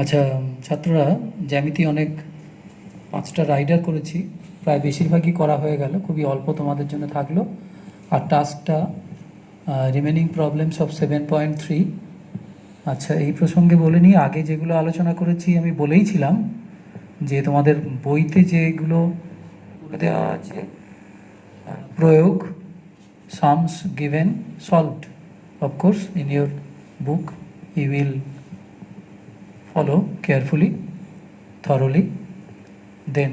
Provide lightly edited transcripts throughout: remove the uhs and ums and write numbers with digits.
আচ্ছা ছাত্ররা জ্যামিতি অনেক 5টা রাইডার করেছি, প্রায় বেশিরভাগই করা হয়ে গেল, খুবই অল্প তোমাদের জন্য থাকলো। আর টাস্কটা রিমেনিং প্রবলেমস অফ 7.3। আচ্ছা এই প্রসঙ্গে বলে নিই, আগে যেগুলো আলোচনা করেছি আমি বলেইছিলাম যে তোমাদের বইতে যেগুলো দেওয়া আছে প্রয়োগ, sums given, solved, of course in your book you will follow carefully, thoroughly. Then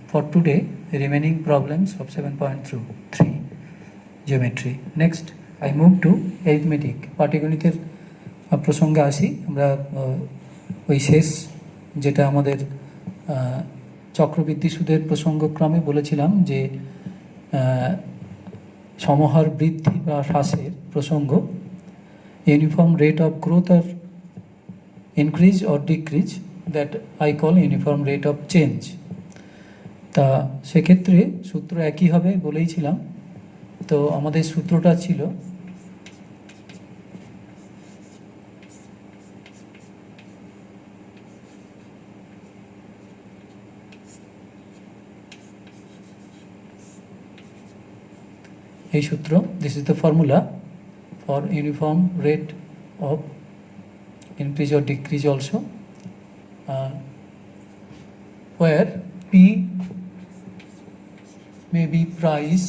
for today, remaining problems of 7.3 geometry. Next, I move to arithmetic. পাটিগণিতের প্রসঙ্গে আসি আমরা। ওই শেষ যেটা আমাদের চক্রবৃদ্ধি সুদের প্রসঙ্গক্রমে বলেছিলাম যে সমহার বৃদ্ধি বা হ্রাসের প্রসঙ্গ, ইউনিফর্ম রেট অফ গ্রোথ আর increase or decrease, that I call uniform rate of change. তা সেক্ষেত্রে সূত্র একই হবে বলেইছিলাম। তো আমাদের সূত্রটা ছিল এই সূত্র, this is the formula for uniform rate of increase or decrease also, where P may be price,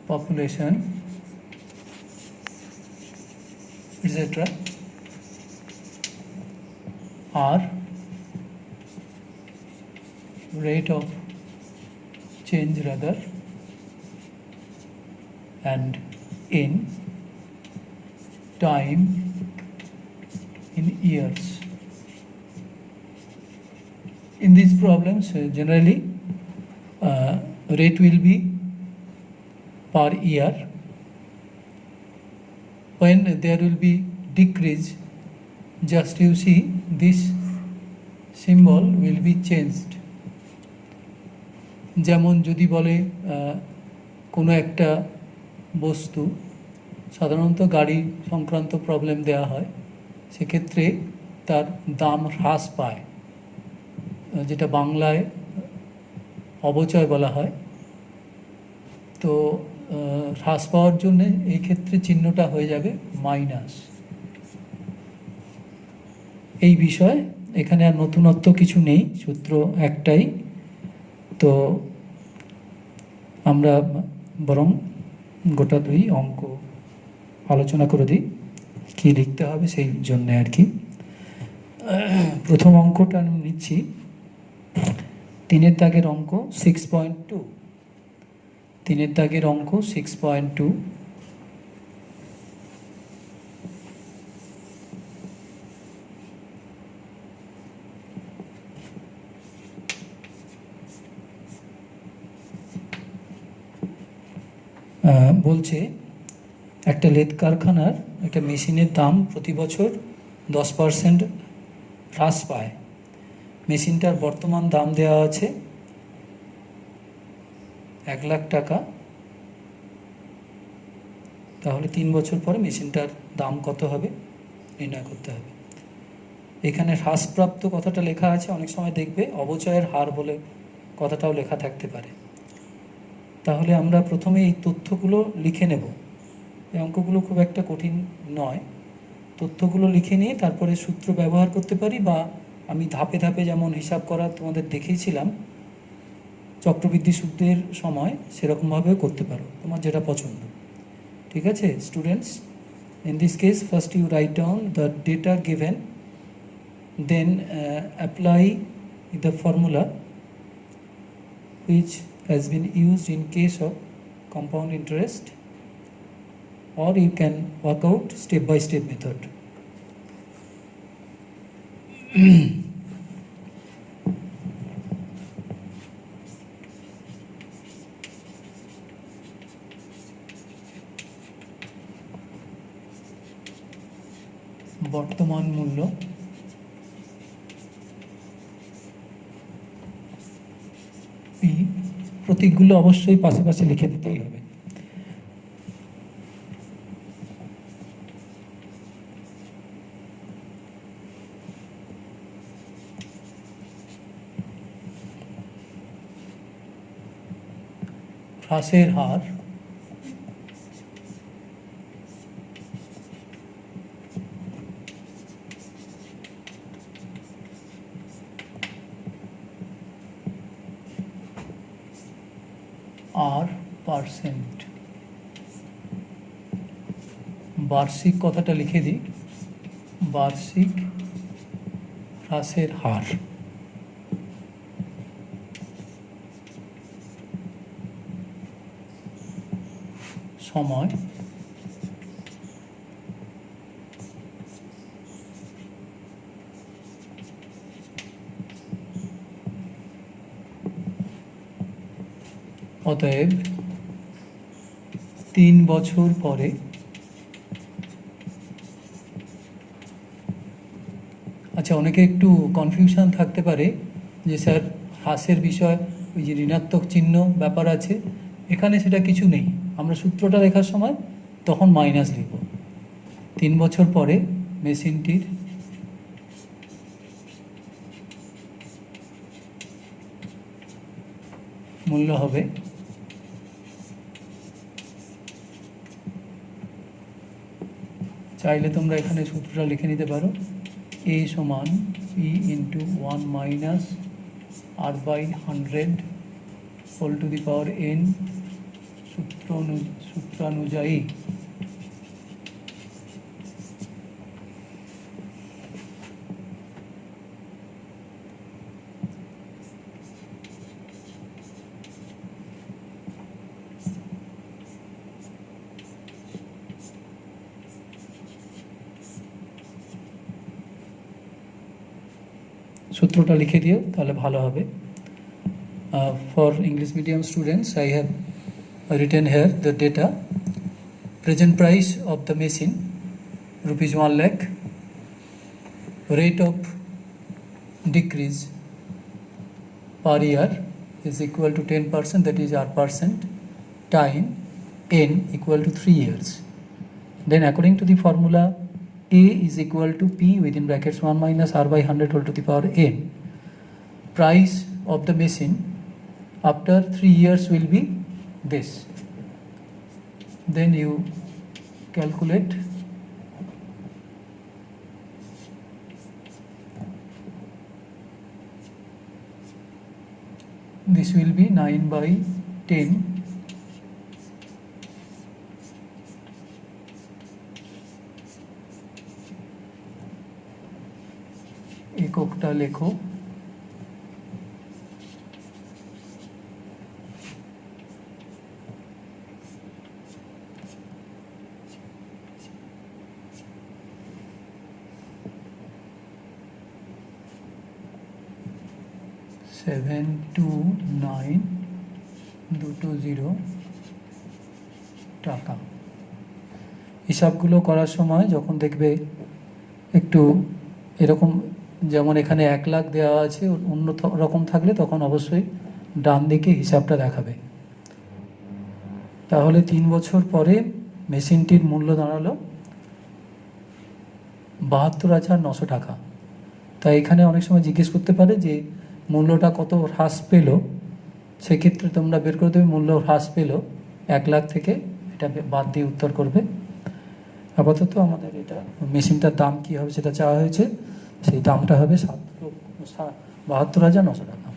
population, etc. R rate of change rather, and N time in years. In these problems generally rate will be per year. When there will be decrease, just you see this symbol will be changed. যেমন যদি বলে কোনো একটা বস্তু, সাধারণত গাড়ি সংক্রান্ত problem দেওয়া হয়, সেক্ষেত্রে তার দাম হ্রাস পায়, যেটা বাংলায় অবচয় বলা হয়। তো হ্রাস পাওয়ার জন্য এই ক্ষেত্রে চিহ্নটা হয়ে যাবে মাইনাস। এই বিষয় এখানে আর নতুনত্ব কিছু নেই, সূত্র একটাই। তো আমরা বরং গোটা দুই অঙ্ক আলোচনা করে দিই, কী লিখতে হবে সেই জন্যে আর কি। প্রথম অঙ্কটা আমি নিচ্ছি 3-এর দাগের অঙ্ক 6.2। 3-এর দাগের অঙ্ক 6.2। বলছে একটা লেদ কারখানার একটা মেশিনের দাম প্রতি বছর 10% হ্রাস পায়। মেশিনটার বর্তমান দাম দেওয়া আছে 1 লাখ টাকা। তাহলে 3 বছর পরে মেশিনটার দাম কত হবে নির্ণয় করতে হবে। এখানে হ্রাসপ্রাপ্ত কথাটা লেখা আছে, অনেক সময় দেখবে অবচয়ের হার বলে কথাটাও লেখা থাকতে পারে। তাহলে আমরা প্রথমে এই তথ্যগুলো লিখে নেব। এই অঙ্কগুলো খুব একটা কঠিন নয়, তথ্যগুলো লিখে নিয়ে তারপরে সূত্র ব্যবহার করতে পারি, বা আমি ধাপে ধাপে যেমন হিসাব করা তোমাদের দেখিয়েছিলাম চক্রবৃদ্ধি সূত্রের সময়, সেরকমভাবেও করতে পারো, তোমার যেটা পছন্দ। ঠিক আছে students, in this case first you write down the data given, then apply the formula which has been used in case of compound interest, or you can work out step by step method. বর্তমান মূল্য P, প্রতীকগুলো অবশ্যই পাশে পাশে লিখে দিতেই হবে। হ্রাসের হার R%। বার্ষিক কথাটা লিখে দিই, বার্ষিক হ্রাসের হার সময় অতএব 3 বছর পরে আচ্ছা, অনেকে একটু কনফিউশন থাকতে পারে যে স্যার হ্রাসের বিষয় ওই যে ঋণাত্মক চিহ্ন ব্যাপার আছে, এখানে সেটা কিছু নেই। আমরা সূত্রটা লেখার সময় তখন মাইনাস লিখব। 3 বছর পরে মেশিনটির মূল্য হবে চাইলে তোমরা এখানে সূত্রটা লিখে নিতে পারো, A সমান P into 1 minus R/100 whole to the power n সূত্রানুযায়ী সূত্রটা লিখে দিও, তাহলে ভালো হবে। For English medium students I have written here the data. Present price of the machine rupees 1 lakh, rate of decrease per year is equal to 10%, that is R%, time n equal to 3 years. Then according to the formula, A is equal to P within brackets 1 minus R/100 whole to the power n. Price of the machine after 3 years will be this. Then you calculate this will be 9/10 এককটা লেখো। Seven two nine 220 টাকা। হিসাবগুলো করার সময় যখন দেখবে একটু এরকম, যেমন এখানে 1 লাখ দেওয়া আছে, অন্য রকম থাকলে তখন অবশ্যই ডান দিকে হিসাবটা দেখাবে। তাহলে 3 বছর পরে মেশিনটির মূল্য দাঁড়ালো 72,900 টাকা। তাই এখানে অনেক সময় জিজ্ঞেস করতে পারে যে মূল্যটা কত হ্রাস পেল, সেক্ষেত্রে তোমরা বের করে দেবে মূল্য হ্রাস পেল 1 লাখ থেকে, এটা বাদ দিয়ে উত্তর করবে। আপাতত আমাদের এটা মেশিনটার দাম কী হবে সেটা চাওয়া হয়েছে, সেই দামটা হবে 72,900 টাকা।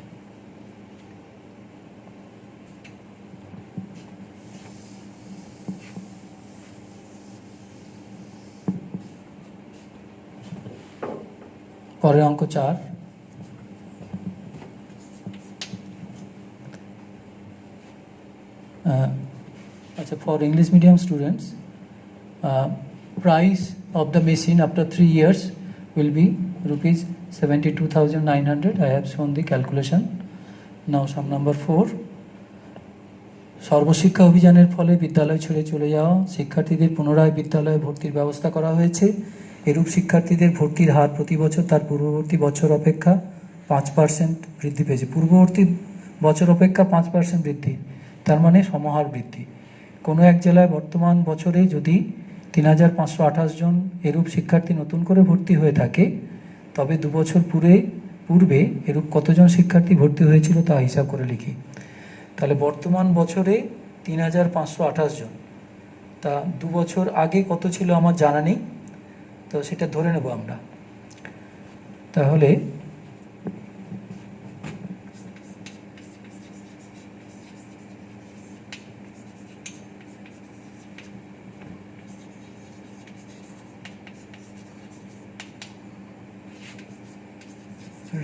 পরের অঙ্ক 4। আচ্ছা, for English medium students price of the machine after 3 years will be rupees 72,900. I have shown the calculation. Now sum number 4. সর্বশিক্ষা অভিযানের ফলে বিদ্যালয় ছেড়ে চলে যাওয়া শিক্ষার্থীদের পুনরায় বিদ্যালয়ে ভর্তির ব্যবস্থা করা হয়েছে। এরূপ শিক্ষার্থীদের ভর্তির হার প্রতি বছর তার পূর্ববর্তী বছর অপেক্ষা 5% বৃদ্ধি পেয়েছে। পূর্ববর্তী বছর অপেক্ষা 5% বৃদ্ধি, তার মানে সমহার বৃদ্ধি। কোনো এক জেলায় বর্তমান বছরে যদি 3,528 জন এরূপ শিক্ষার্থী নতুন করে ভর্তি হয়ে থাকে, তবে 2 বছর পূর্বে এরূপ কতজন শিক্ষার্থী ভর্তি হয়েছিল তা হিসাব করে লিখি। তাহলে বর্তমান বছরে 3528 জন। তা 2 বছর আগে কত ছিল আমার জানা নেই, তো সেটা ধরে নেব আমরা। তাহলে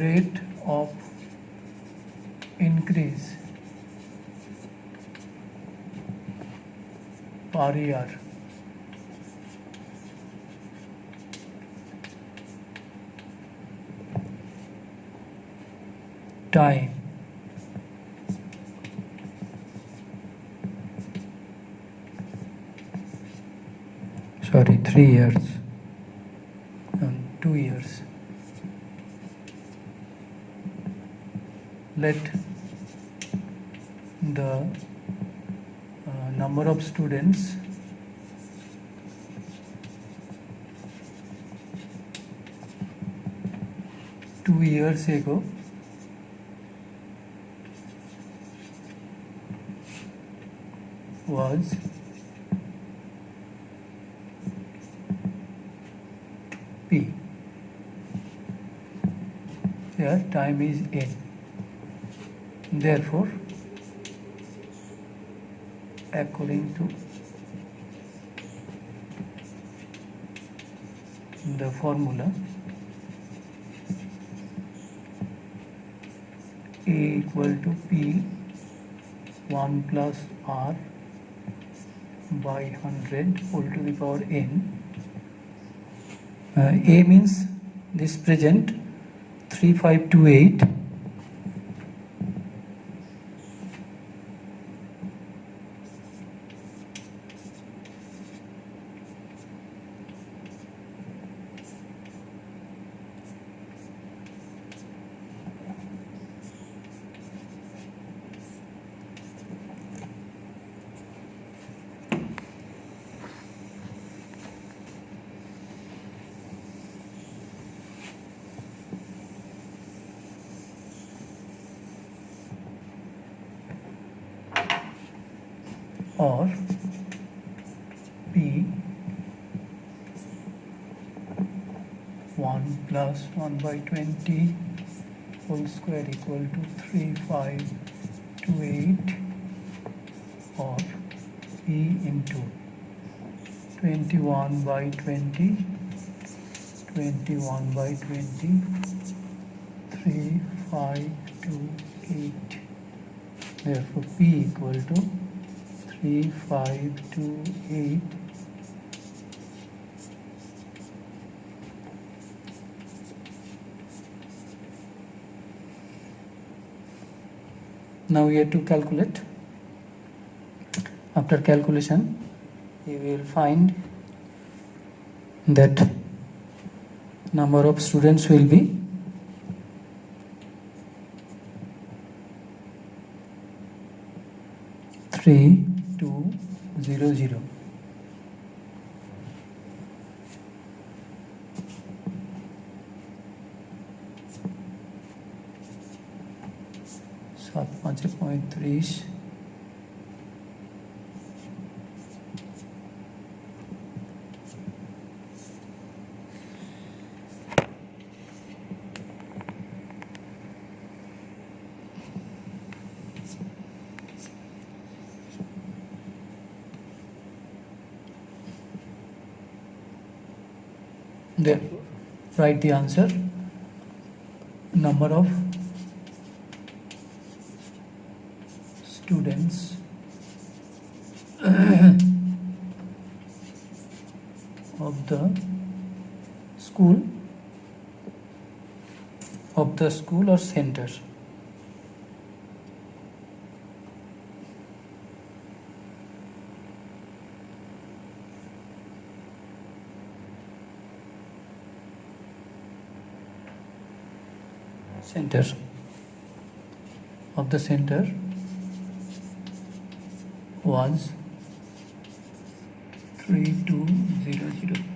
rate of increase per year time sorry 3 years and 2 years. Let the number of students two years ago was P. Here time is N. Therefore, according to the formula, A equal to P 1 plus R by 100 whole to the power N. A means this present 3528. Or P 1 plus 1 by 20 whole square equal to 3528, or P into 21 by 20 by 20 3528. Therefore P equal to 3528 Now we have to calculate. After calculation, you will find that number of students will be 3200. सात पाँच 35 Therefore, write the answer. Number of students of the school or center. Center of the center was 3200.